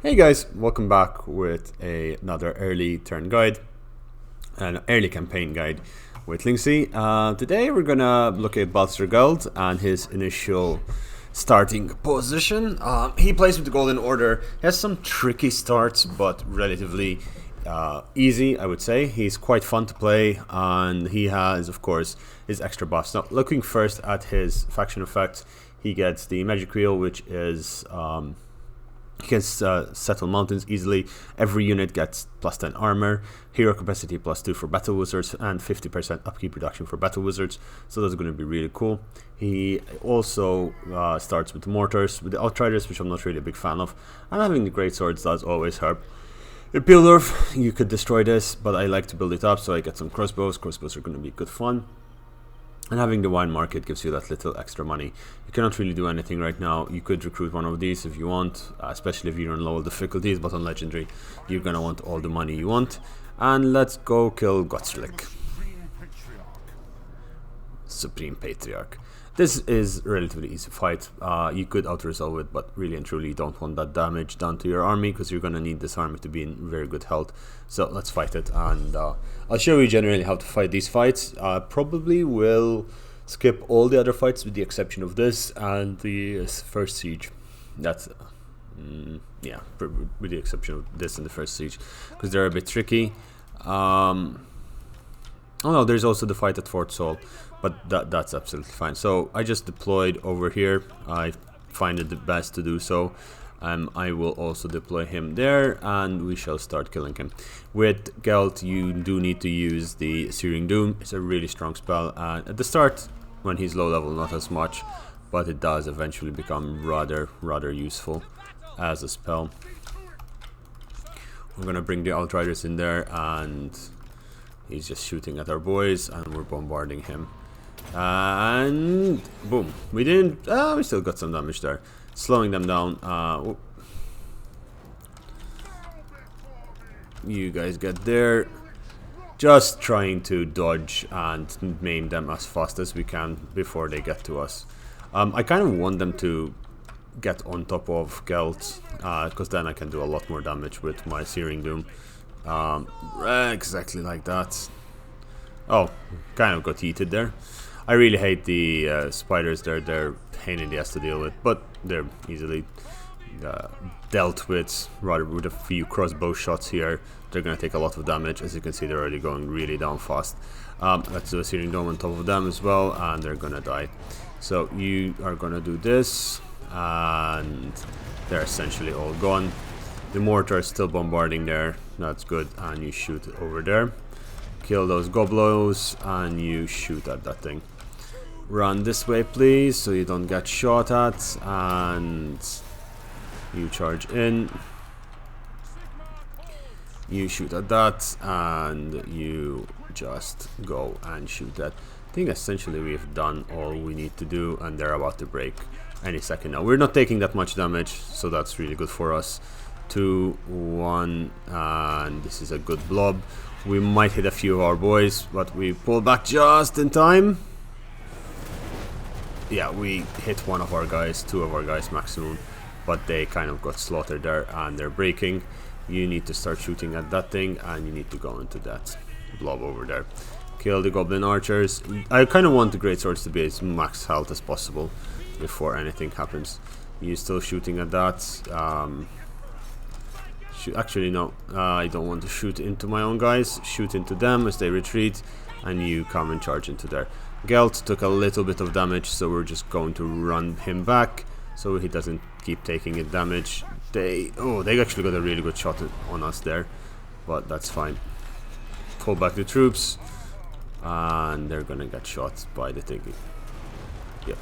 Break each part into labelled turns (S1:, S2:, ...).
S1: Hey guys, welcome back with another early turn guide, an early campaign guide with Linksy. Today we're gonna look at Balthasar Gelt and his initial starting position. He plays with the Golden Order. He has some tricky starts, but relatively easy, I would say. He's quite fun to play, and he has, of course, his extra buffs. Now, looking first at his faction effects, he gets the Magic Wheel, which is he can settle mountains easily. Every unit gets plus 10 armor, hero capacity plus 2 for battle wizards, and 50% upkeep reduction for battle wizards. So that's going to be really cool. He also starts with the mortars, with the outriders, which I'm not really a big fan of. And having the great swords does always help. In Pildorf, you could destroy this, but I like to build it up, so I get some crossbows. Crossbows are going to be good fun. And having the wine market gives you that little extra money. You cannot really do anything right now. You could recruit one of these if you want, especially if you're on lower difficulties, but on legendary, you're gonna want all the money you want. And let's go kill Geltchlick, Supreme Patriarch. This is a relatively easy fight. You could out-resolve it, but really and truly you don't want that damage done to your army, because you're going to need this army to be in very good health. So let's fight it, and I'll show you generally how to fight these fights. Probably will skip all the other fights with the exception of this and the first siege. That's yeah, with the exception of this and the first siege, because they're a bit tricky. Oh no, there's also the fight at Fort Sol, but that's absolutely fine. So I just deployed over here. I find it the best to do so. I will also deploy him there, and we shall start killing him. With Gelt, you do need to use the Searing Doom. It's a really strong spell, and at the start, when he's low level, not as much, but it does eventually become rather useful as a spell. We're gonna bring the Outriders in there, and he's just shooting at our boys, and we're bombarding him. And boom, we didn't. We still got some damage there, slowing them down. You guys get there. Just trying to dodge and maim them as fast as we can before they get to us. I kind of want them to get on top of Gelt, because then I can do a lot more damage with my Searing Doom. Exactly like that. Oh, kind of got heated there. I really hate the spiders. They're pain in the ass to deal with, but they're easily dealt with. Rather with a few crossbow shots here, they're gonna take a lot of damage. As you can see, they're already going really down fast. Let's do a Searing Dome on top of them as well, and they're gonna die. So you are gonna do this, and they're essentially all gone. The mortar is still bombarding there. That's good, and you shoot over there. Kill those goblos, and you shoot at that thing. Run this way, please, so you don't get shot at, and you charge in. You shoot at that, and you just go and shoot that. I think essentially we've done all we need to do, and they're about to break any second now. We're not taking that much damage, so that's really good for us. 2, 1, and this is a good blob. We might hit a few of our boys, but we pull back just in time. Yeah, we hit one of our guys, 2 of our guys maximum, but they kind of got slaughtered there, and they're breaking. You need to start shooting at that thing, and you need to go into that blob over there. Kill the goblin archers. I kind of want the great swords to be as max health as possible before anything happens. You still shooting at that. Actually, no, I don't want to shoot into my own guys. Shoot into them as they retreat, and you come and charge into there. Gelt took a little bit of damage, so we're just going to run him back so he doesn't keep taking it damage. They actually got a really good shot on us there, but that's fine. Pull back the troops, and they're gonna get shot by the thing. Yep.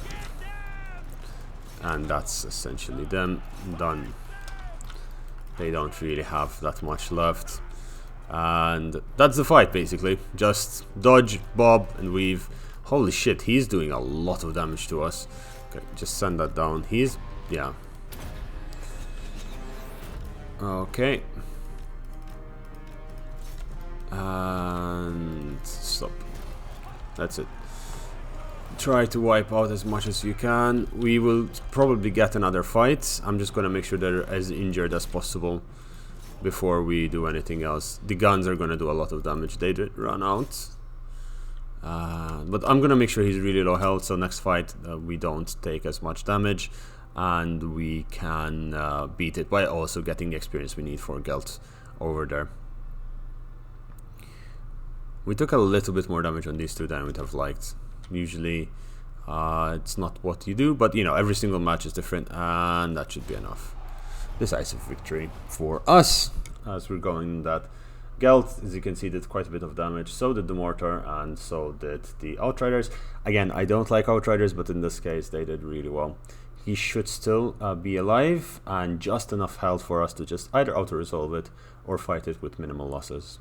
S1: And that's essentially them done. They don't really have that much left, and that's the fight basically. Just dodge, bob, and weave. Holy shit, he's doing a lot of damage to us. Okay, just send that down. Yeah. Okay. And stop. That's it. try to wipe out as much as you can. We will probably get another fight. I'm just gonna make sure they're as injured as possible before we do anything else. The guns are gonna do a lot of damage. They did run out. But I'm gonna make sure he's really low health, so next fight we don't take as much damage and we can beat it by also getting the experience we need for Gelt over there. We took a little bit more damage on these two than we'd have liked. Usually it's not what you do, but you know, every single match is different, and that should be enough. Decisive victory for us as we're going that. Gelt, as you can see, did quite a bit of damage, so did the mortar, and so did the Outriders. Again, I don't like Outriders, but in this case they did really well. He should still be alive and just enough health for us to just either auto-resolve it or fight it with minimal losses.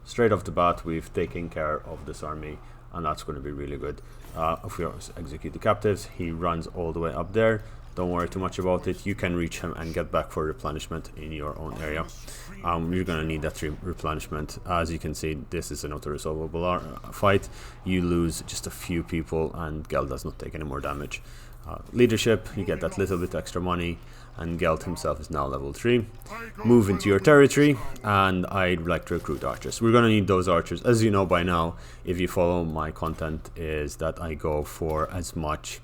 S1: Straight off the bat, we've taken care of this army, and that's going to be really good. If we execute the captives, he runs all the way up there. Don't worry too much about it. You can reach him and get back for replenishment in your own area. You're going to need that replenishment. As you can see, this is an auto-resolvable fight. You lose just a few people and Gelt does not take any more damage. Leadership, you get that little bit extra money, and Gelt himself is now level 3. Move into your territory, and I'd like to recruit archers. We're going to need those archers. As you know by now, if you follow my content, is that I go for as much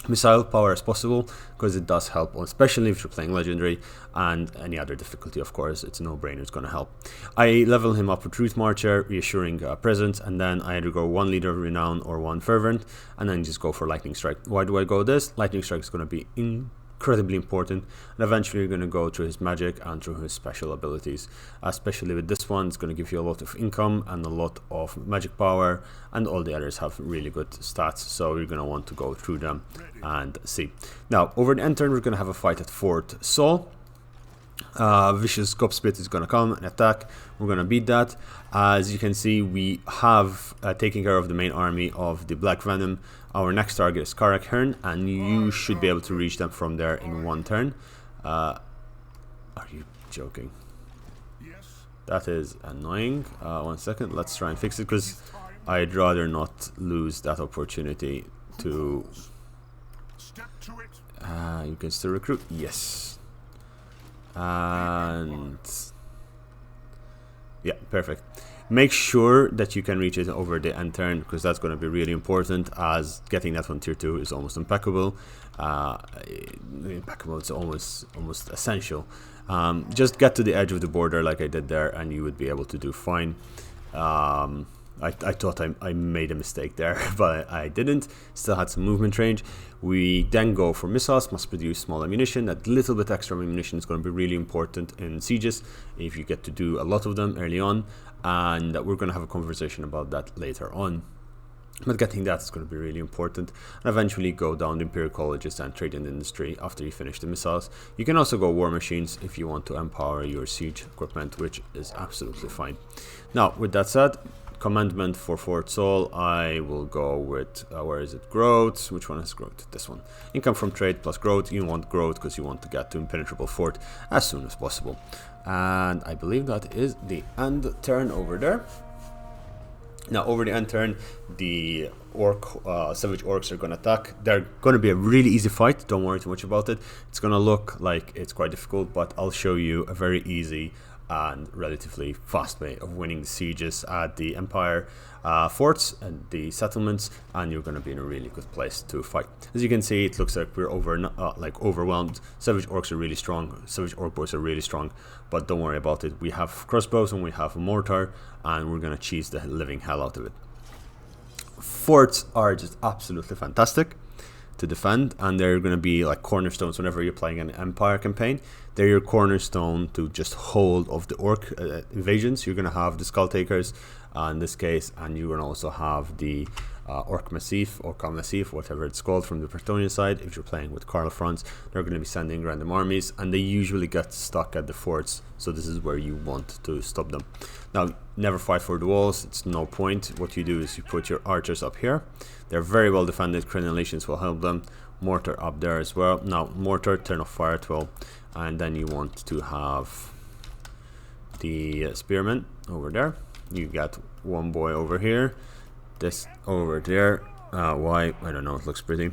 S1: missile power as possible, because it does help, especially if you're playing legendary, and any other difficulty, of course, it's a no-brainer, it's going to help. I level him up with Truth Marcher, reassuring presence, and then I either go 1 leader of renown or 1 fervent, and then just go for lightning strike. Why do I go this? Lightning strike is going to be incredibly important, and eventually you're going to go through his magic and through his special abilities. Especially with this one, it's going to give you a lot of income and a lot of magic power, and all the others have really good stats, so you're going to want to go through them and see. Now, over the end turn, we're going to have a fight at Fort Sol. Vicious Gobspit is going to come and attack. We're going to beat that. As you can see, we have taken care of the main army of the Black Venom. Our next target is Karak Hirn, and you should be able to reach them from there in 1 turn. Are you joking? That is annoying. 1 second, let's try and fix it, because I'd rather not lose that opportunity to... you can still recruit? Yes. And... yeah, perfect. Make sure that you can reach it over the end turn, because that's going to be really important, as getting that on tier 2 is almost impeccable. It's almost essential. Just get to the edge of the border like I did there, and you would be able to do fine. I thought I made a mistake there, but I didn't. Still had some movement range. We then go for missiles, must produce small ammunition. That little bit extra ammunition is going to be really important in sieges if you get to do a lot of them early on, and we're going to have a conversation about that later on. But getting that is going to be really important, and eventually go down the Imperial Colleges and trade in the industry after you finish the missiles. You can also go war machines if you want to empower your siege equipment, which is absolutely fine. Now, with that said, commandment for Fort Sol, I will go with, where is it, growth. Which one is growth? This one. Income from trade plus growth. You want growth because you want to get to impenetrable fort as soon as possible. And I believe that is the end turn over there. Now, over the end turn, the savage orcs are going to attack. They're going to be a really easy fight. Don't worry too much about it. It's going to look like it's quite difficult, but I'll show you a very easy and relatively fast way of winning the sieges at the Empire forts and the settlements, and you're going to be in a really good place to fight. As you can see, it looks like we're overwhelmed. Savage orcs are really strong. Savage orc boys are really strong, but don't worry about it. We have crossbows and we have a mortar, and we're going to cheese the living hell out of it. Forts are just absolutely fantastic to defend, and they're going to be like cornerstones whenever you're playing an Empire campaign. They're your cornerstone to just hold of the orc invasions. You're going to have the Skull Takers in this case, and you're going to also have the Orc Massif or Khal Massif, whatever it's called, from the Bretonnian side. If you're playing with Karl Franz, they're going to be sending random armies, and they usually get stuck at the forts, so this is where you want to stop them. Now, never fight for the walls. It's no point. What you do is you put your archers up here. They're very well defended. Crenellations will help them. Mortar up there as well. Now, mortar, turn off fire at will, and then you want to have the spearmen over there. You got one boy over here. this over there. Why? I don't know, it looks pretty.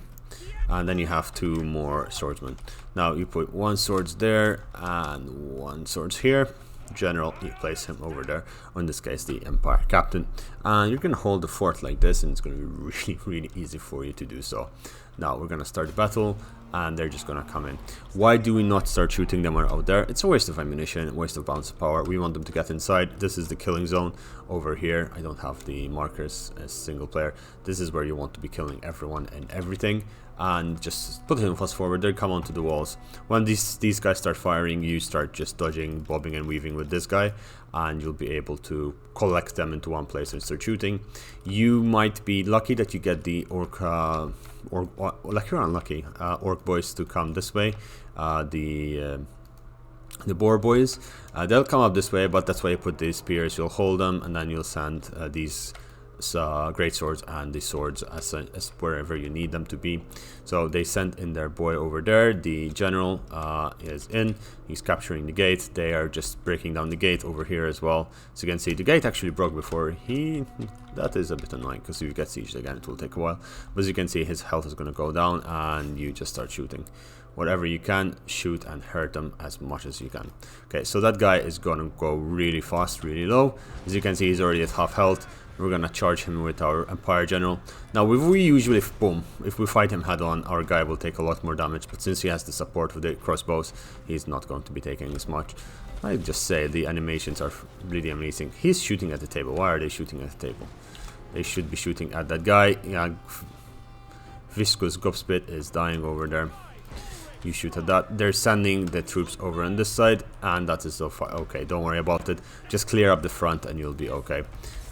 S1: And then you have 2 more swordsmen. Now you put 1 swords there and 1 swords here. General, you place him over there, or in this case the Empire Captain, and you're gonna hold the fort like this, and it's gonna be really easy for you to do so. Now we're gonna start the battle, and they're just gonna come in. Why do we not start shooting them out there? It's a waste of ammunition, waste of balance of power. We want them to get inside. This is the killing zone over here. I don't have the markers as single player. This is where you want to be killing everyone and everything, and just put him fast forward. They come onto the walls. When these guys start firing, you start just dodging, bobbing and weaving with this guy, and you'll be able to collect them into one place and start shooting. You might be lucky that you get the orc, like you're unlucky, orc boys to come this way. The boar boys, they'll come up this way, but that's why you put these spears. You'll hold them, and then you'll send these great swords and the swords as wherever you need them to be. So they sent in their boy over there. The general is in. He's capturing the gate. They are just breaking down the gate over here as well. So you can see the gate actually broke before that is a bit annoying, because if you get sieged again it will take a while. But as you can see, his health is going to go down, and you just start shooting whatever you can, shoot and hurt them as much as you can. Okay, so that guy is going to go really fast, really low. As you can see, he's already at half health. We're gonna charge him with our Empire General. Now, we usually, if we fight him head on, our guy will take a lot more damage, but since he has the support with the crossbows, he's not going to be taking as much. I just say the animations are really amazing. He's shooting at the table. Why are they shooting at the table? They should be shooting at that guy. Yeah, Viscous Gobspit is dying over there. You shoot at that. They're sending the troops over on this side, and that is so far. Okay, don't worry about it. Just clear up the front and you'll be okay.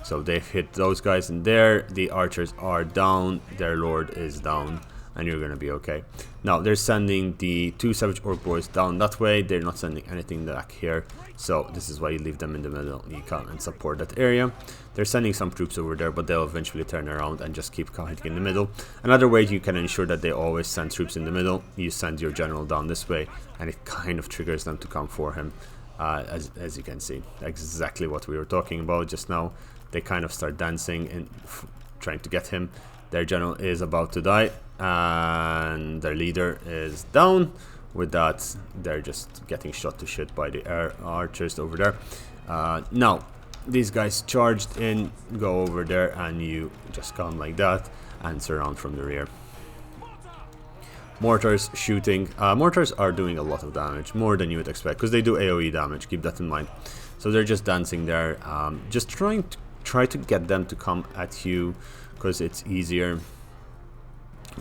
S1: So they've hit those guys in there. The archers are down. Their lord is down, and you're gonna be okay. Now they're sending the 2 savage orc boys down that way. They're not sending anything back here. So this is why you leave them in the middle. You come and support that area. They're sending some troops over there, but they'll eventually turn around and just keep fighting in the middle. Another way you can ensure that they always send troops in the middle, you send your general down this way, and it kind of triggers them to come for him. As you can see, exactly what we were talking about just now. They kind of start dancing and trying to get him. Their general is about to die, and their leader is down. With that, they're just getting shot to shit by the archers over there. Now, these guys charged in, go over there, and you just come like that and surround from the rear. Mortars shooting. Mortars are doing a lot of damage, more than you would expect, because they do AoE damage, keep that in mind. So they're just dancing there, just try to get them to come at you, because it's easier.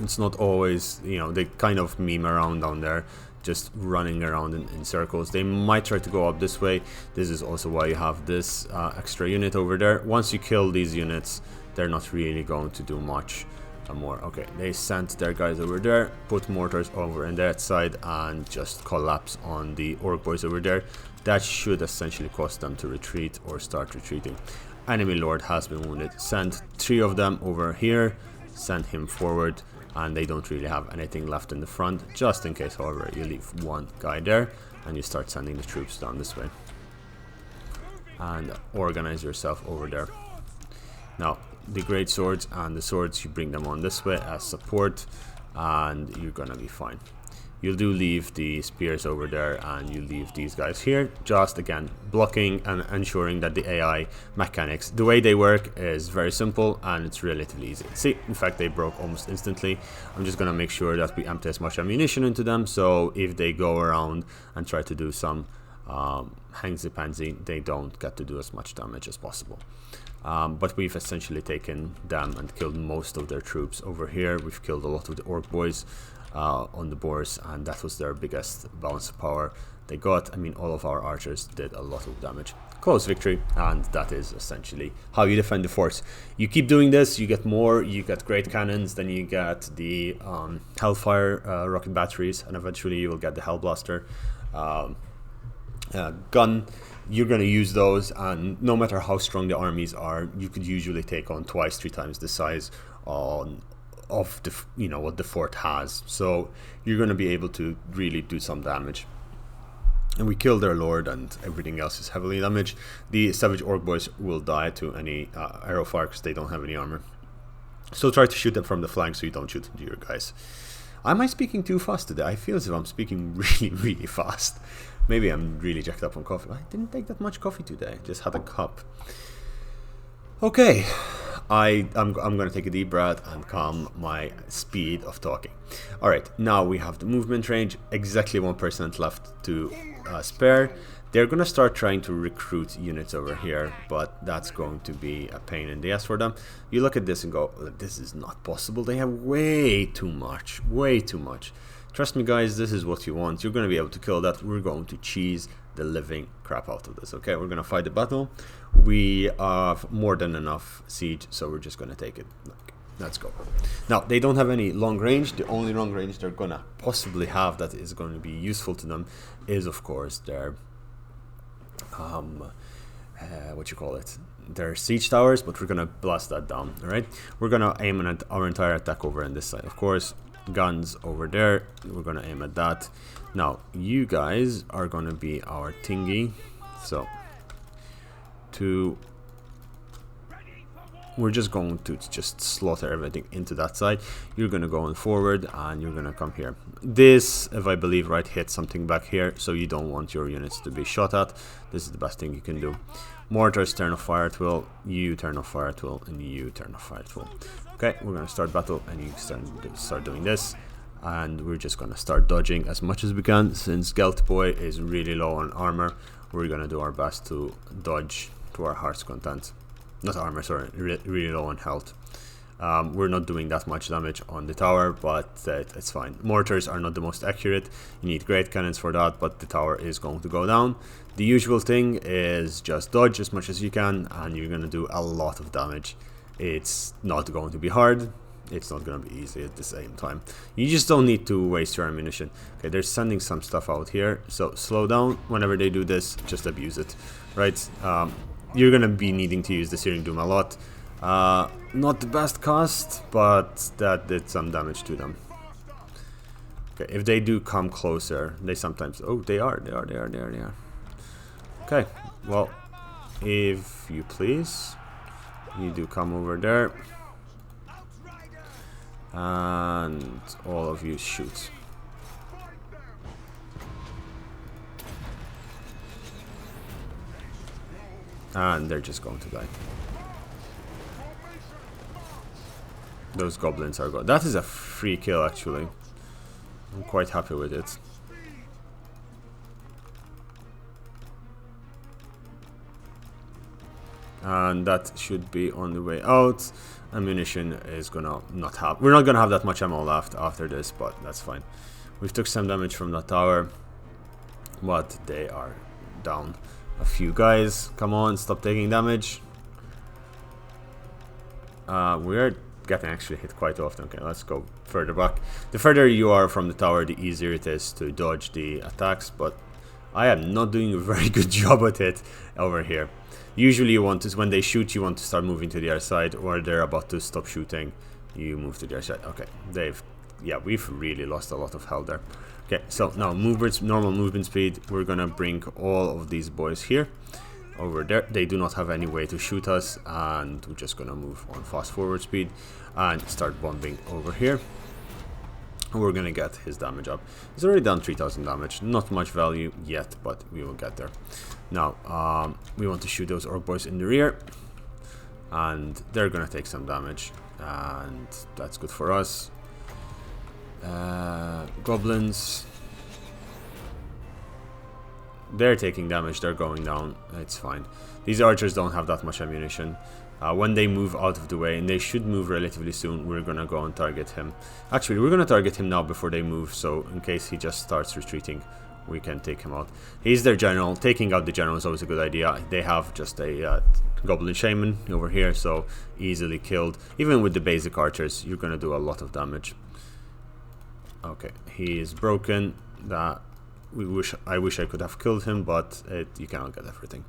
S1: It's not always, you know, they kind of meme around down there, just running around in circles. They might try to go up this way. This is also why you have this extra unit over there. Once you kill these units, they're not really going to do much more. Okay, they sent their guys over there, put mortars over on that side, and just collapse on the orc boys over there. That should essentially cause them to retreat or start retreating. Enemy lord has been wounded. Send 3 of them over here, send him forward, and they don't really have anything left in the front. Just in case, however, you leave 1 guy there, and you start sending the troops down this way. And organize yourself over there. Now, the great swords and the swords, you bring them on this way as support, and you're gonna be fine. You do leave the spears over there, and you leave these guys here, just again blocking and ensuring that the AI mechanics, the way they work, is very simple and it's relatively easy. See, in fact, they broke almost instantly. I'm just gonna make sure that we empty as much ammunition into them, so if they go around and try to do some hangsy-pansy, they don't get to do as much damage as possible. But we've essentially taken them and killed most of their troops over here. We've killed a lot of the orc boys on the boars, and that was their biggest balance of power they got. I mean, all of our archers did a lot of damage. Close victory, and that is essentially how you defend the forts. You keep doing this, you get more, you get great cannons, then you get the Hellfire rocket batteries, and eventually you will get the Hellblaster gun. You're going to use those, and no matter how strong the armies are, you could usually take on 2-3 times the size of the, you know, what the fort has. So you're going to be able to really do some damage. And we kill their lord, and everything else is heavily damaged. The savage orc boys will die to any arrow fire because they don't have any armor. So try to shoot them from the flank so you don't shoot into your guys. Am I speaking too fast today? I feel as if I'm speaking really fast. Maybe I'm really jacked up on coffee. I didn't take that much coffee today. Just had a cup. Okay. I'm going to take a deep breath and calm my speed of talking. Alright, now we have the movement range. Exactly 1% left to spare. They're going to start trying to recruit units over here, but that's going to be a pain in the ass for them. You look at this and go, this is not possible. They have way too much. Way too much. Trust me guys, this is what you want. You're going to be able to kill that. We're going to cheese the living crap out of this. Okay, we're going to fight the battle. We have more than enough siege, so we're just going to take it. Let's go. Now, they don't have any long range. The only long range they're going to possibly have that is going to be useful to them is, of course, their what you call it, their siege towers, but we're gonna blast that down. All right, we're gonna aim at our entire attack over on this side. Of course, guns over there, we're gonna aim at that. Now you guys are gonna be our thingy, so we're just going to just slaughter everything into that side. You're gonna go on forward and you're gonna come here. This, if I believe right, hits something back here, so you don't want your units to be shot at. This is the best thing you can do. Mortars, turn off fire at will. You turn off fire at will, and you turn off fire at will. Okay, we're gonna start battle, and you start doing this, and we're just gonna start dodging as much as we can. Since Gelt boy is really low on armor, we're gonna do our best to dodge to our heart's content. Not armor, sorry, really low on health. We're not doing that much damage on the tower, but it's fine. Mortars are not the most accurate. You need great cannons for that, but the tower is going to go down. The usual thing is just dodge as much as you can, and you're going to do a lot of damage. It's not going to be hard. It's not going to be easy at the same time. You just don't need to waste your ammunition. Okay, they're sending some stuff out here, so slow down. Whenever they do this, just abuse it, right? You're going to be needing to use the Searing Doom a lot. Not the best cost, but that did some damage to them. Okay, if they do come closer, they sometimes... Oh, they are. Okay, well, if you please, you do come over there. And all of you shoot. And they're just going to die. Those goblins are gone. That is a free kill, actually. I'm quite happy with it. And that should be on the way out. Ammunition is gonna not have... We're not gonna have that much ammo left after this, but that's fine. We've took some damage from that tower. But they are down. A few guys. Come on, stop taking damage. We're getting actually hit quite often. Okay, let's go further back. The further you are from the tower, the easier it is to dodge the attacks, but I am not doing a very good job at it over here. Usually you want to, when they shoot, you want to start moving to the other side, or they're about to stop shooting, you move to the other side. Okay, we've really lost a lot of health there. Okay, so now normal movement speed. We're gonna bring all of these boys here. Over there, they do not have any way to shoot us, and we're just gonna move on fast forward speed and start bombing over here. We're gonna get his damage up. He's already done 3000 damage, not much value yet, but we will get there. Now we want to shoot those orc boys in the rear, and they're gonna take some damage, and that's good for us. Goblins, they're taking damage, they're going down, it's fine. These archers don't have that much ammunition. When they move out of the way, and they should move relatively soon, we're gonna go and target him. Actually, we're gonna target him now before they move, so in case he just starts retreating, we can take him out. He's their general. Taking out the general is always a good idea. They have just a goblin shaman over here, so easily killed. Even with the basic archers, you're gonna do a lot of damage. Okay, he is broken. I wish I could have killed him, but you cannot get everything.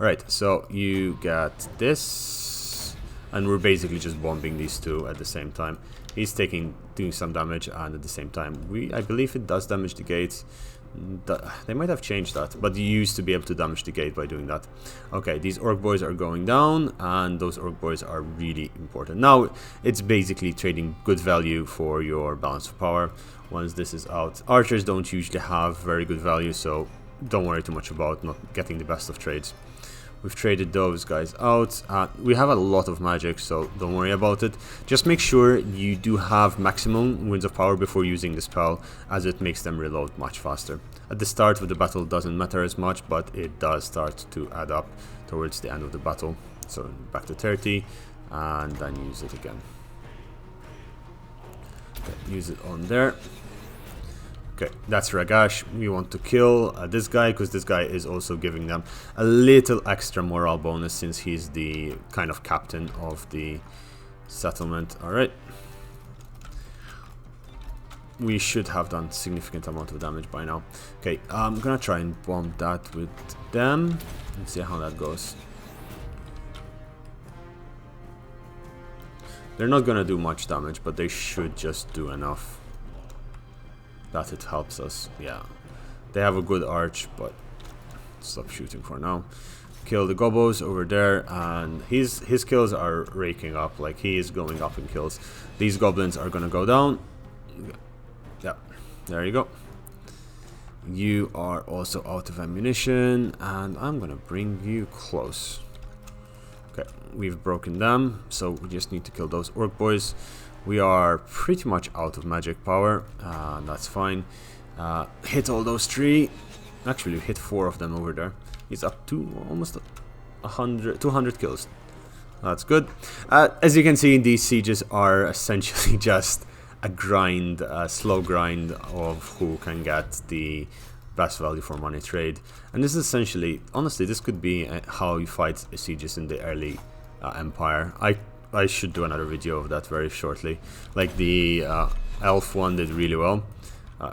S1: Alright, so you get this, and we're basically just bombing these two at the same time. He's doing some damage, and at the same time, I believe it does damage the gates. They might have changed that, but you used to be able to damage the gate by doing that. Okay, these orc boys are going down, and those orc boys are really important. Now it's basically trading good value for your balance of power. Once this is out, archers don't usually have very good value, so don't worry too much about not getting the best of trades. We've traded those guys out. We have a lot of magic, so don't worry about it. Just make sure you do have maximum winds of power before using the spell, as it makes them reload much faster. At the start of the battle doesn't matter as much, but it does start to add up towards the end of the battle. So back to 30, and then use it again. Okay, use it on there. Okay, that's Ragash. We want to kill this guy, because this guy is also giving them a little extra morale bonus, since he's the kind of captain of the settlement. Alright. We should have done significant amount of damage by now. Okay, I'm gonna try and bomb that with them and see how that goes. They're not gonna do much damage, but they should just do enough that it helps us. Yeah, they have a good arch, but stop shooting for now. Kill the gobos over there, and his kills are raking up. Like, he is going up in kills. These goblins are gonna go down. Yeah, there you go. You are also out of ammunition, and I'm gonna bring you close. Okay, we've broken them, so we just need to kill those orc boys. We are pretty much out of magic power, that's fine. Hit all those 3. Actually, we hit 4 of them over there. He's up to almost 200 kills. That's good. As you can see, these sieges are essentially just a grind, a slow grind of who can get the best value for money trade. And this is essentially, honestly, this could be how you fight sieges in the early empire. I should do another video of that very shortly. Like, the elf one did really well.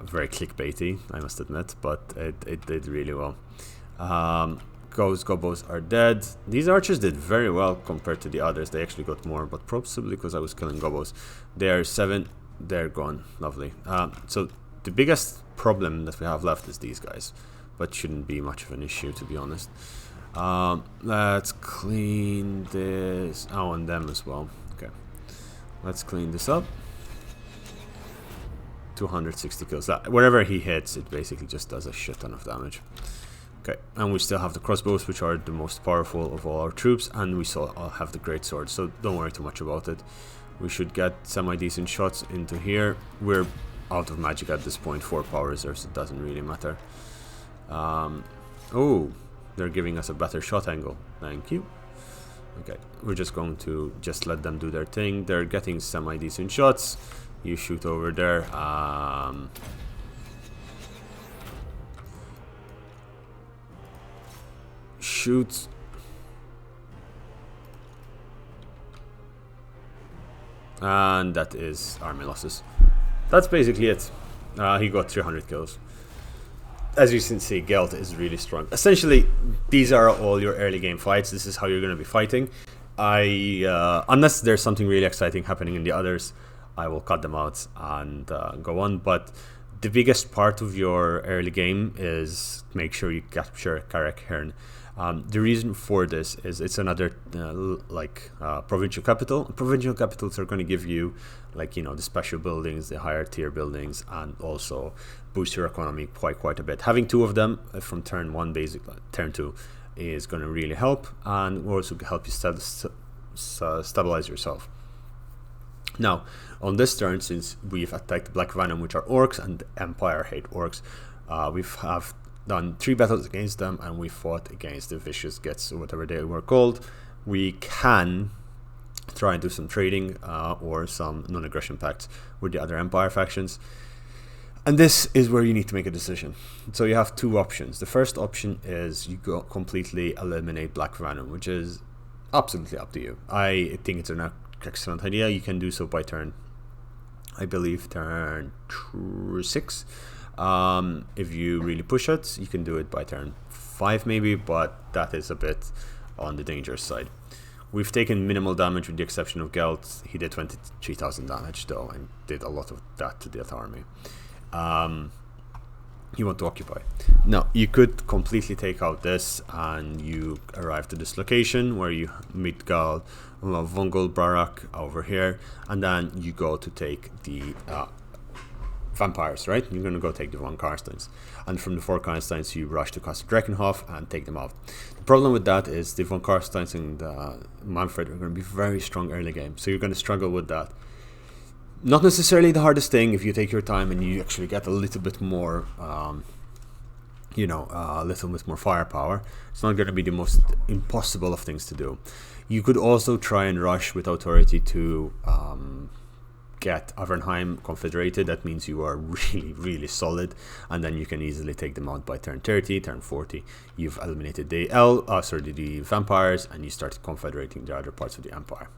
S1: Very clickbaity, I must admit, but it did really well. Those gobos are dead. These archers did very well compared to the others. They actually got more, but possibly because I was killing gobos. They are 7. They're gone. Lovely. So the biggest problem that we have left is these guys, but shouldn't be much of an issue, to be honest. Let's clean this. Oh, and them as well. Okay, let's clean this up. 260 kills. Wherever he hits, it basically just does a shit ton of damage. Okay, and we still have the crossbows, which are the most powerful of all our troops, and we still have the great swords, so don't worry too much about it. We should get semi-decent shots into here. We're out of magic at this point. 4 power reserves, it doesn't really matter. Oh, they're giving us a better shot angle. Thank you. Okay, we're just going to just let them do their thing. They're getting semi-decent shots. You shoot over there. Shoot. And that is army losses. That's basically it. He got 300 kills. As you can see, Gelt is really strong. Essentially, these are all your early game fights. This is how you're going to be fighting. Unless there's something really exciting happening in the others, I will cut them out and go on. But the biggest part of your early game is make sure you capture Karak, Hirn. The reason for this is it's another provincial capital. Provincial capitals are going to give you, like, the special buildings, the higher tier buildings, and also boost your economy quite a bit. Having 2 of them from turn 1, basically turn 2, is going to really help, and will also help you stabilize yourself. Now, on this turn, since we've attacked Black Venom, which are orcs, and the Empire hate orcs, we have done 3 battles against them, and we fought against the Vicious Gets, or whatever they were called. We can try and do some trading or some non-aggression pacts with the other Empire factions. And this is where you need to make a decision. So you have 2 options. The first option is you go completely eliminate Black Venom, which is absolutely up to you. I think it's an excellent idea. You can do so by turn, I believe, turn 6. If you really push it, you can do it by turn 5 maybe, but that is a bit on the dangerous side. We've taken minimal damage with the exception of Gelt. He did 23,000 damage though, and did a lot of that to that army. you want to occupy. Now, you could completely take out this and you arrive to this location where you meet Gal, Vongul, Barak over here, and then you go to take the vampires, right? You're going to go take the Von Karsteins. And from the 4 Karsteins, you rush to Castle Drakenhof and take them out. The problem with that is the Von Karsteins and Manfred are going to be very strong early game, so you're going to struggle with that. Not necessarily the hardest thing if you take your time and you actually get a little bit more, a little bit more firepower. It's not going to be the most impossible of things to do. You could also try and rush with authority to get Avernheim confederated. That means you are really, really solid, and then you can easily take them out by turn 30, turn 40. You've eliminated the the vampires, and you start confederating the other parts of the empire.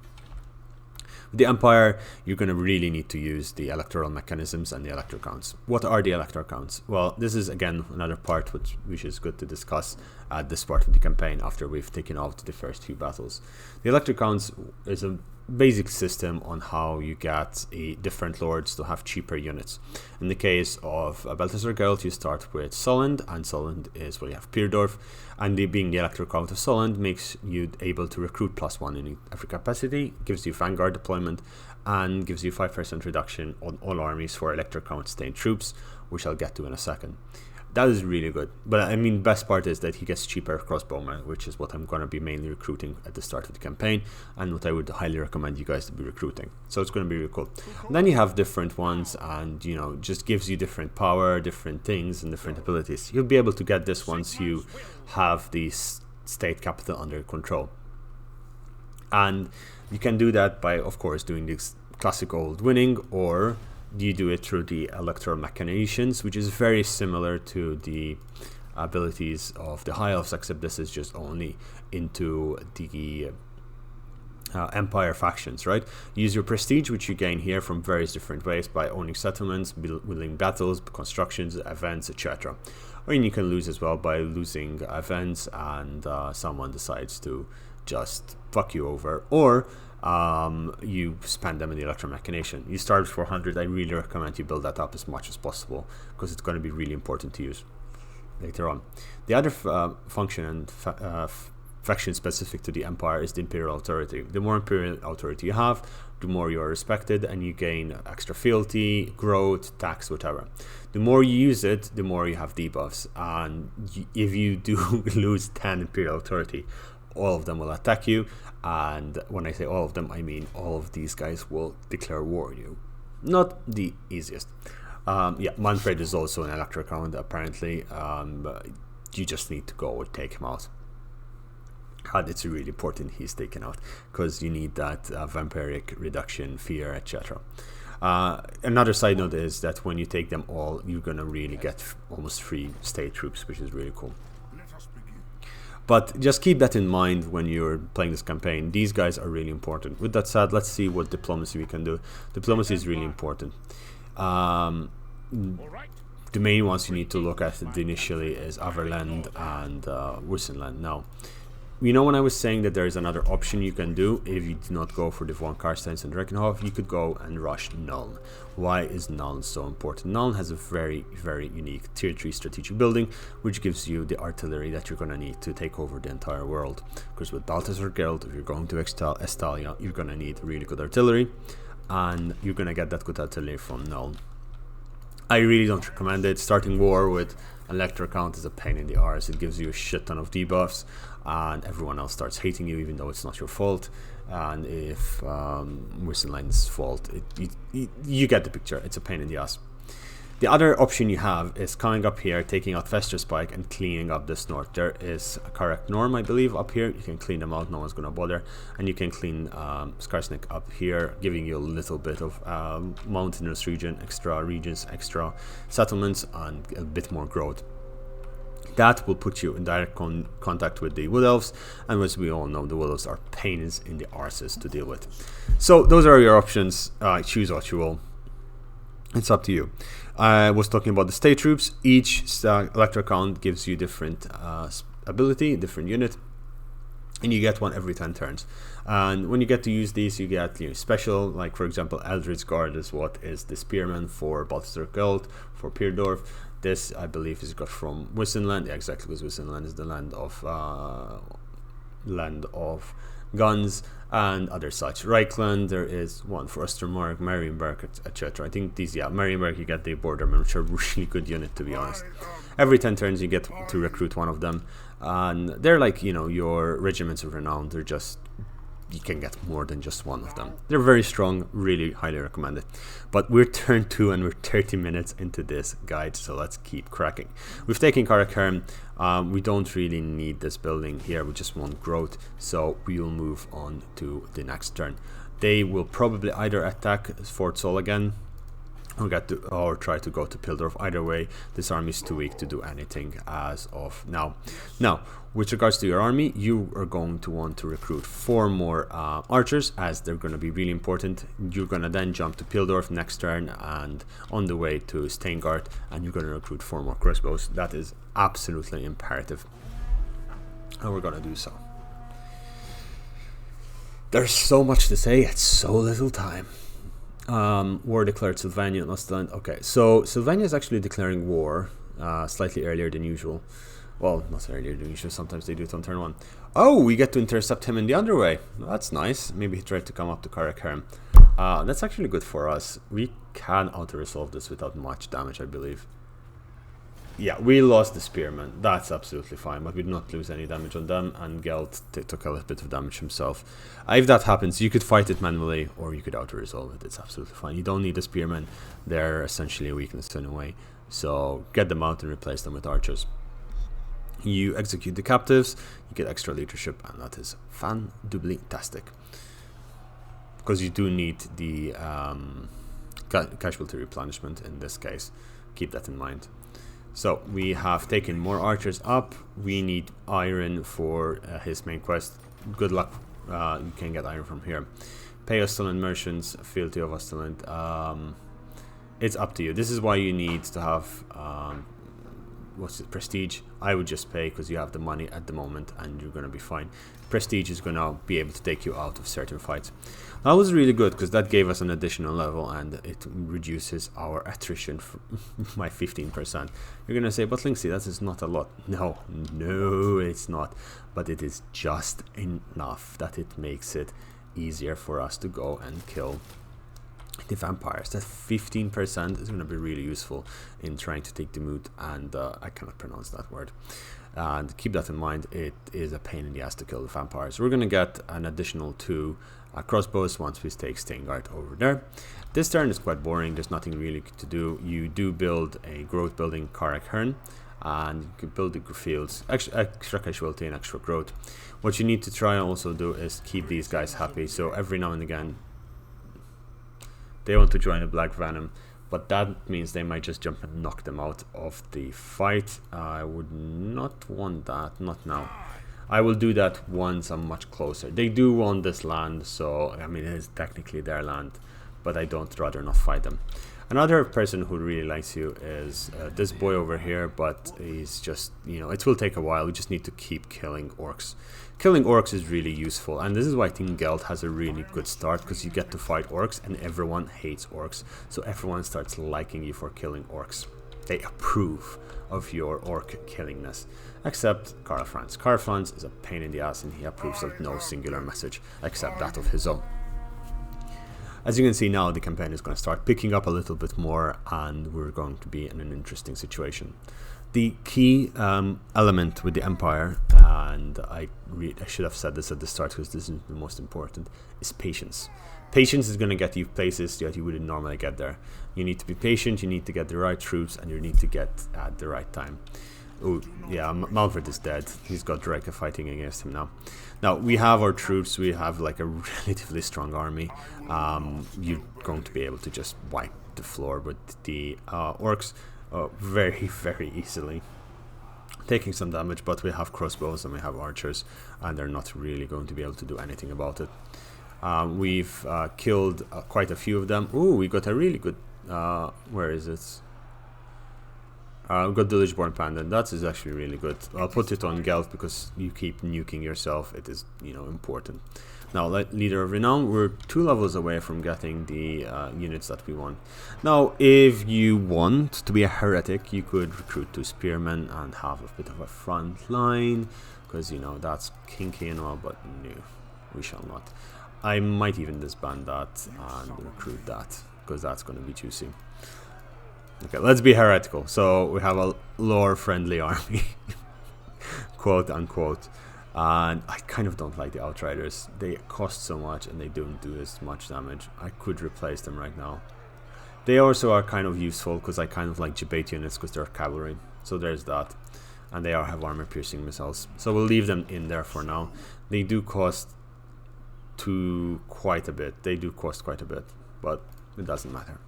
S1: With the empire, you're going to really need to use the electoral mechanisms and the elector counts. What are the elector counts? Well, this is again another part which is good to discuss at this part of the campaign after we've taken out the first few battles. The elector counts is a basic system on how you get different lords to have cheaper units. In the case of Balthasar Gelt, you start with Solent, and Solent is where you have Pierdorf, and being the elector count of Solent makes you able to recruit +1 in every capacity, gives you vanguard deployment, and gives you 5% reduction on all armies for elector count stained troops, which I'll get to in a second. That is really good, but I mean, best part is that he gets cheaper crossbowmen, which is what I'm going to be mainly recruiting at the start of the campaign, and what I would highly recommend you guys to be recruiting. So it's going to be really cool. And then you have different ones, and just gives you different power, different things, and different abilities. You'll be able to get this once you have the state capital under control, and you can do that by, of course, doing this classic old winning, or you do it through the electoral machinations, which is very similar to the abilities of the High Elves, except this is just only into the empire factions, right? Use your prestige, which you gain here from various different ways by owning settlements, winning battles, constructions, events, etc. Or you can lose as well by losing events and someone decides to just fuck you over, or you spend them in the electro machination. You start with 400. I really recommend you build that up as much as possible because it's going to be really important to use later on. The other function and faction specific to the empire is the imperial authority. The more imperial authority you have, the more you are respected, and you gain extra fealty, growth, tax, whatever. The more you use it, the more you have debuffs, and if you do lose 10 imperial authority, all of them will attack you, and when I say all of them, I mean all of these guys will declare war on you. Not the easiest. Manfred is also an elector count, apparently. You just need to go and take him out. And it's really important he's taken out, because you need that vampiric reduction, fear, etc. Another side note is that when you take them all, you're going to really get almost free state troops, which is really cool. But just keep that in mind when you're playing this campaign. These guys are really important. With that said, let's see what diplomacy we can do. Diplomacy is really important. The main ones you need to look at initially is Averland and Wissenland. Now, when I was saying that there is another option you can do if you do not go for the Von Karsteins and Drakenhof, you could go and rush Nuln. Why is Nuln so important? Nuln has a very, very unique tier 3 strategic building, which gives you the artillery that you're going to need to take over the entire world. Because with Balthasar Gelt, if you're going to Estalia, you're going to need really good artillery, and you're going to get that good artillery from Nuln. I really don't recommend it. Starting war with elector count is a pain in the arse. It gives you a shit ton of debuffs, and everyone else starts hating you even though it's not your fault. And if Wissenland's fault, you get the picture. It's a pain in the ass. The other option you have is coming up here, taking out Vesterspike and cleaning up this north. There is a Karak Norm, I believe, up here. You can clean them out, no one's gonna bother. And you can clean Skarsnik up here, giving you a little bit of mountainous region, extra regions, extra settlements, and a bit more growth. That will put you in direct contact with the Wood Elves, and as we all know, the Wood Elves are pains in the arses to deal with. So those are your options. Choose what you will. It's up to you. I was talking about the state troops. Each elector count gives you different ability, different unit, and you get one every 10 turns. And when you get to use these, you get special, like for example, Eldrid's Guard is what is the spearman for Balthasar Gelt, for Pierdorf. This, I believe, is got from Wissenland. Yeah, exactly, because Wissenland is the land of guns and other such. Reichland, there is one for Ostermark, Marienberg, etc. I think these, yeah, Marienberg, you get the bordermen, which are a really good unit, to be honest. Every 10 turns you get to recruit one of them, and they're like, you know, your regiments of renown. They're just, you can get more than just one of them. They're very strong, really highly recommended. But we're turn 2 and we're 30 minutes into this guide, so let's keep cracking. We've taken Karak Hirn. We don't really need this building here, we just want growth, so we will move on to the next turn. They will probably either attack Fort Sol again, or try to go to Pildorf. Either way, this army is too weak to do anything as of now. Now, with regards to your army, you are going to want to recruit 4 more archers, as they're going to be really important. You're going to then jump to Pildorf next turn, and on the way to Steingart, and you're going to recruit 4 more crossbows. That is absolutely imperative, and we're going to do so. There's so much to say at so little time. War declared Sylvania and Ostland. Okay, so Sylvania is actually declaring war slightly earlier than usual. Well, not earlier than usual, sometimes they do it on turn 1. Oh, we get to intercept him in the underway. That's nice. Maybe he tried to come up to Karak Hirn. That's actually good for us. We can auto-resolve this without much damage, I believe. Yeah, we lost the spearmen. That's absolutely fine, but we did not lose any damage on them, and Gelt took a little bit of damage himself. If that happens, you could fight it manually, or you could auto-resolve it. It's absolutely fine. You don't need the spearmen. They're essentially a weakness in a way. So get them out and replace them with archers. You execute the captives, you get extra leadership, and that is fan-tastic. Because you do need the casualty replenishment in this case. Keep that in mind. So we have taken more archers up. We need iron for his main quest. Good luck. You can get iron from here. Pay Osterland merchants, fealty of Osterland. It's up to you. This is why you need to have what's it, prestige. I would just pay because you have the money at the moment and you're gonna be fine. Prestige is gonna be able to take you out of certain fights. That was really good because that gave us an additional level and it reduces our attrition by 15%. You're gonna say, but Linksy, that is not a lot. No, it's not. But it is just enough that it makes it easier for us to go and kill the vampires. That 15% is going to be really useful in trying to take the mood, and I cannot pronounce that word. And keep that in mind, it is a pain in the ass to kill the vampires. We're going to get an additional 2 crossbows once we take Steingart over there. This turn is quite boring, there's nothing really to do. You do build a growth building, Karak Hirn, and you can build the fields, extra casualty and extra growth. What you need to try and also do is keep these guys happy, so every now and again they want to join the Black Venom, but that means they might just jump and knock them out of the fight. I would not want that, not now. I will do that once I'm much closer. They do want this land, so I mean it is technically their land, but I don't rather not fight them. Another person who really likes you is this boy over here, but he's just, you know, it will take a while. We just need to keep killing orcs. Killing orcs is really useful, and this is why I think Gelt has a really good start, because you get to fight orcs and everyone hates orcs, so everyone starts liking you for killing orcs. They approve of your orc killingness, except Karl Franz. Karl Franz is a pain in the ass and he approves of no singular message except that of his own. As you can see now, the campaign is going to start picking up a little bit more and we're going to be in an interesting situation. The key element with the Empire, and I should have said this at the start because this is the most important, is patience. Patience is going to get you places that you wouldn't normally get there. You need to be patient, you need to get the right troops, and you need to get at the right time. Oh, yeah, Malfred is dead. He's got Drake fighting against him now. Now, we have our troops, we have like a relatively strong army. You're going to be able to just wipe the floor with the orcs very, very easily. Taking some damage, but we have crossbows and we have archers, and they're not really going to be able to do anything about it. We've killed quite a few of them. Ooh, we got a really good... where is it? We've got the Lichborn Pandan. That is actually really good. I'll put it on Gelt because you keep nuking yourself. It is, you know, important. Now, Leader of Renown, we're 2 levels away from getting the units that we want. Now, if you want to be a heretic, you could recruit 2 spearmen and have a bit of a front line, because, you know, that's kinky and all, but no, we shall not. I might even disband that and recruit that, because that's going to be juicy. Okay, let's be heretical. So we have a lore-friendly army, quote unquote. And I kind of don't like the Outriders. They cost so much and they don't do as much damage. I could replace them right now. They also are kind of useful because I kind of like debate units because they're cavalry. So there's that. And they have armor-piercing missiles. So we'll leave them in there for now. They do cost quite a bit. They do cost quite a bit, but it doesn't matter.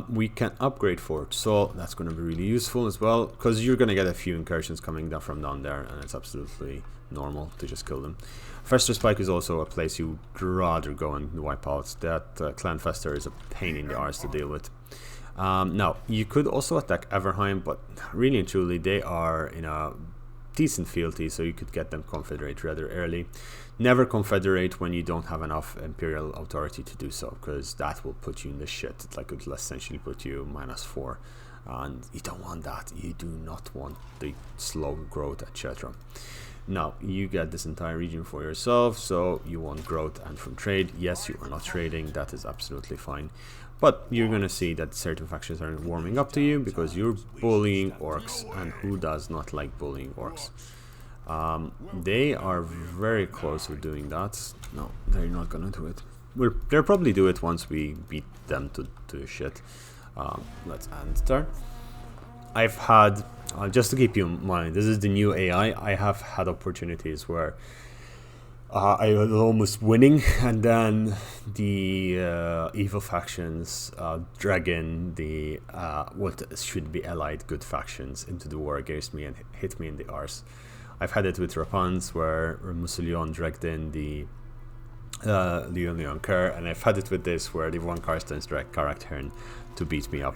S1: We can upgrade forts, so that's going to be really useful as well, because you're going to get a few incursions coming down from down there, and it's absolutely normal to just kill them. Fester Spike is also a place you'd rather go and wipe out. That Clan Fester is a pain in the arse to deal with. Now, you could also attack Everheim, but really and truly they are in a decent fealty, so you could get them confederate rather early. Never confederate when you don't have enough imperial authority to do so, because that will put you in the shit. Like, it will essentially put you -4, and you don't want that. You do not want the slow growth, etc. Now, you get this entire region for yourself, so you want growth and from trade. Yes, you are not trading, that is absolutely fine. But you're gonna see that certain factions are warming up to you because you're bullying orcs, and who does not like bullying orcs? They are very close to doing that. No, they're not gonna do it. They'll probably do it once we beat them to shit. Let's end turn. I've had, just to keep you in mind, this is the new AI. I have had opportunities where I was almost winning, and then the evil factions drag in the what should be allied good factions into the war against me and hit me in the arse. I've had it with Rapans, where Musulion dragged in the Leon Kerr, and I've had it with this, where the Von Karstens dragged Karak Hirn to beat me up.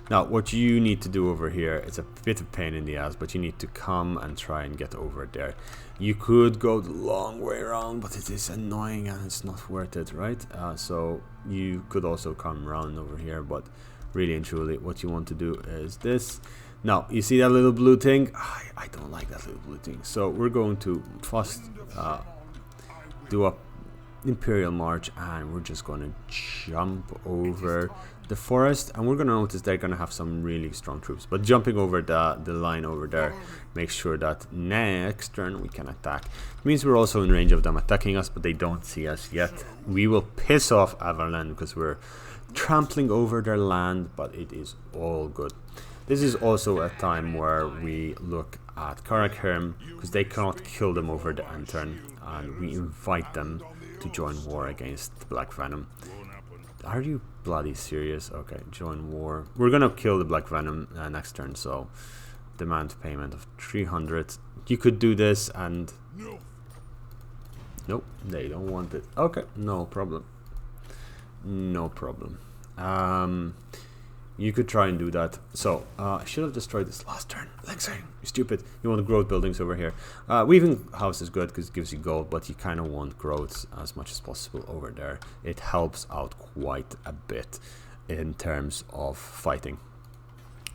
S1: Now, what you need to do over here, it's a bit of pain in the ass, but you need to come and try and get over there. You could go the long way around, but it is annoying and it's not worth it, right? So you could also come around over here, but really and truly, what you want to do is this. Now, you see that little blue thing? I don't like that little blue thing. So we're going to first do a Imperial March, and we're just going to jump over the forest, and we're going to notice they're going to have some really strong troops. But jumping over the line over there makes sure that next turn we can attack. It means we're also in range of them attacking us, but they don't see us yet. We will piss off Averland because we're trampling over their land, but it is all good. This is also a time where we look at Karak Hirn, because they cannot kill them over the end turn, and we invite them to join war against the Black Venom. Are you bloody serious? Okay, join war. We're gonna kill the Black Venom next turn, so demand payment of 300. You could do this and... Nope, they don't want it. Okay, no problem. No problem. You could try and do that. So, I should have destroyed this last turn. Lexing, you stupid. You want growth buildings over here. Weaving house is good because it gives you gold, but you kind of want growth as much as possible over there. It helps out quite a bit in terms of fighting.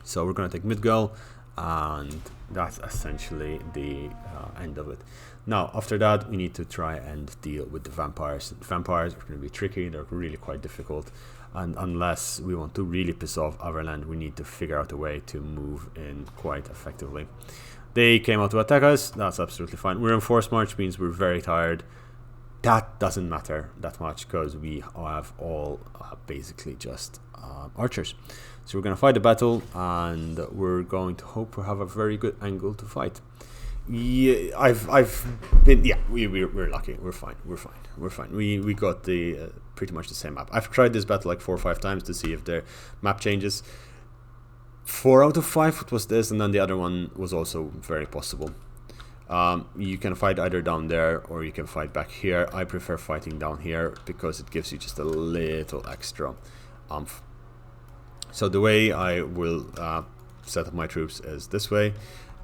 S1: So we're going to take Midgall, and that's essentially the end of it. Now, after that, we need to try and deal with the vampires. Vampires are going to be tricky. They're really quite difficult. And unless we want to really piss off Averland, we need to figure out a way to move in quite effectively. They came out to attack us. That's absolutely fine. We're in force march, means we're very tired. That doesn't matter that much because we have all basically just archers. So we're going to fight the battle, and we're going to hope we have a very good angle to fight. Yeah, I've been, yeah, we're lucky. We're fine. We got the pretty much the same map. I've tried this battle like 4 or 5 times to see if the map changes. 4 out of 5 it was this, and then the other one was also very possible. You can fight either down there or you can fight back here. I prefer fighting down here because it gives you just a little extra oomph. So the way I will set up my troops is this way.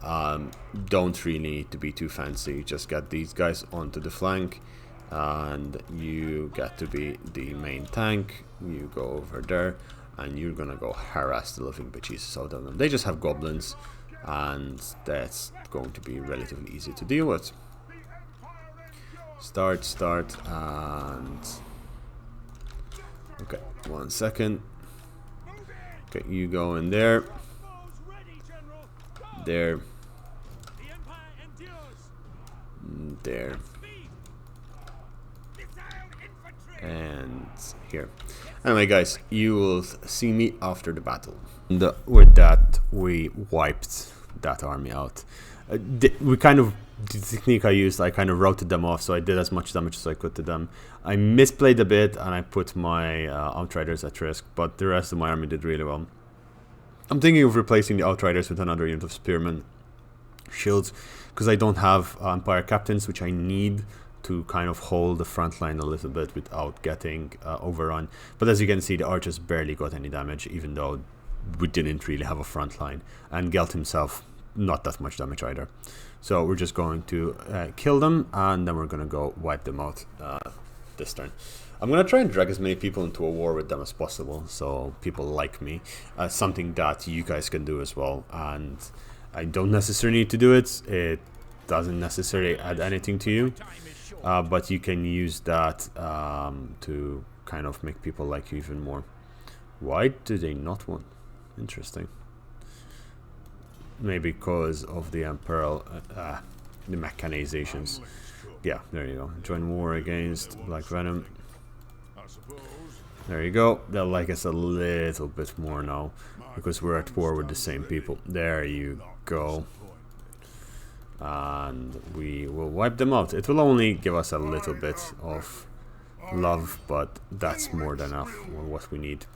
S1: don't really need to be too fancy. Just get these guys onto the flank, and you get to be the main tank. You go over there, and you're gonna go harass the living bejesus out of them. They just have goblins, and that's going to be relatively easy to deal with. Start, and okay, 1 second. Okay, you go in there, there, there, and here. Anyway, guys, you will see me after the battle. And with that, we wiped that army out. We kind of, the technique I used, I kind of routed them off, so I did as much damage as I could to them. I misplayed a bit, and I put my Outriders at risk, but the rest of my army did really well. I'm thinking of replacing the Outriders with another unit of Spearmen shields, because I don't have Empire Captains, which I need to kind of hold the front line a little bit without getting overrun. But as you can see, the archers barely got any damage, even though we didn't really have a front line. And Gelt himself, not that much damage either. So we're just going to kill them, and then we're going to go wipe them out this turn. I'm going to try and drag as many people into a war with them as possible, so people like me. Something that you guys can do as well, and I don't necessarily need to do it. It doesn't necessarily add anything to you, but you can use that to kind of make people like you even more. Why do they not want? Interesting. Maybe because of the Emperor, the mechanizations. Yeah, there you go. Join war against Black Venom. There you go. They'll like us a little bit more now, because we're at war with the same people. There you go. And we will wipe them out. It will only give us a little bit of love, but that's more than enough for what we need.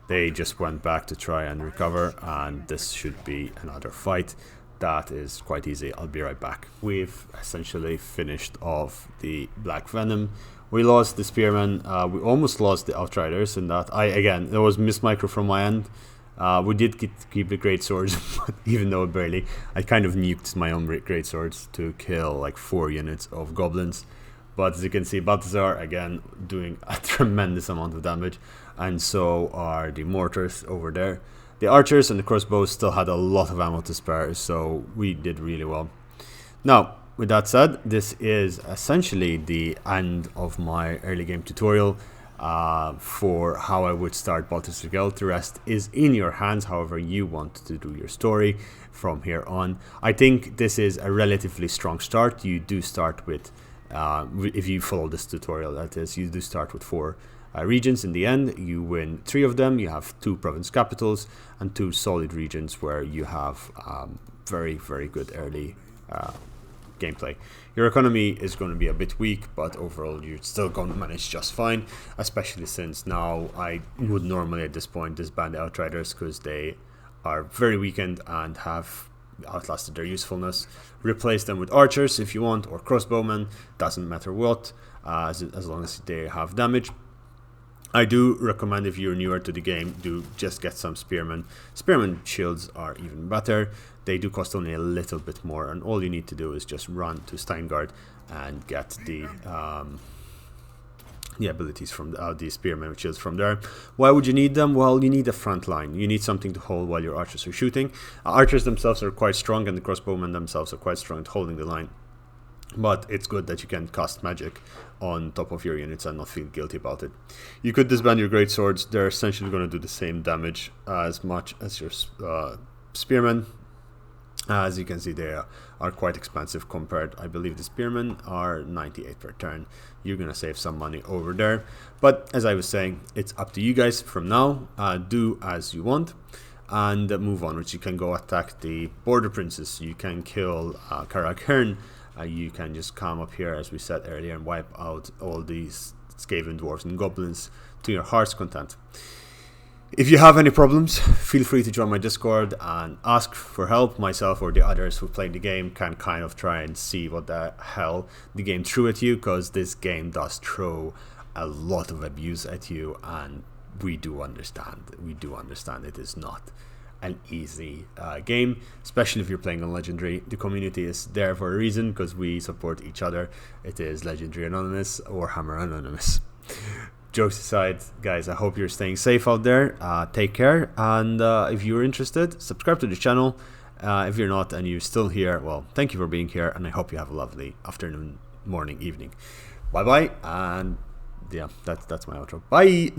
S1: They just went back to try and recover, and this should be another fight. That is quite easy. I'll be right back. We've essentially finished off the Black Venom. We lost the Spearmen. We almost lost the Outriders in that. Again, there was mismicro from my end. We did keep the great swords, but even though barely, I kind of nuked my own great swords to kill like 4 units of goblins. But as you can see, Balthasar again doing a tremendous amount of damage, and so are the mortars over there. The archers and the crossbows still had a lot of ammo to spare, so we did really well. Now, with that said, this is essentially the end of my early game tutorial for how I would start Balthasar Gelt. The rest is in your hands, however you want to do your story from here on. I think this is a relatively strong start. You do start with, if you follow this tutorial, that is, you do start with 4 regions. In the end, you win 3 of them. You have 2 province capitals and 2 solid regions where you have very, very good early gameplay. Your economy is going to be a bit weak, but overall you're still going to manage just fine, especially since now I would normally at this point disband the Outriders because they are very weakened and have outlasted their usefulness. Replace them with archers if you want, or crossbowmen, doesn't matter what, as long as they have damage. I do recommend, if you're newer to the game, do just get some spearmen. Spearmen shields are even better. They do cost only a little bit more, and all you need to do is just run to Steingard and get the abilities from the spearmen shields from there. Why would you need them? Well, you need a front line. You need something to hold while your archers are shooting. Archers themselves are quite strong, and the crossbowmen themselves are quite strong at holding the line. But it's good that you can cast magic on top of your units and not feel guilty about it. You could disband your great swords. They're essentially going to do the same damage as much as your spearmen. As you can see, they are quite expensive compared. I believe the spearmen are 98 per turn. You're going to save some money over there. But as I was saying, it's up to you guys from now. Do as you want and move onwards. You can go attack the border princes. You can kill Karak Hirn. You can just come up here, as we said earlier, and wipe out all these Skaven dwarves and goblins to your heart's content. If you have any problems, feel free to join my Discord and ask for help. Myself or the others who played the game can kind of try and see what the hell the game threw at you, because this game does throw a lot of abuse at you, and we do understand. We do understand it is not an easy game, especially if you're playing on Legendary. The community is there for a reason, because we support each other. It is Legendary Anonymous, Warhammer Anonymous. Jokes aside, guys, I hope you're staying safe out there. Take care, and if you're interested, subscribe to the channel. If you're not and you're still here, well, thank you for being here, and I hope you have a lovely afternoon, morning, evening. Bye bye, and yeah, that's my outro. Bye.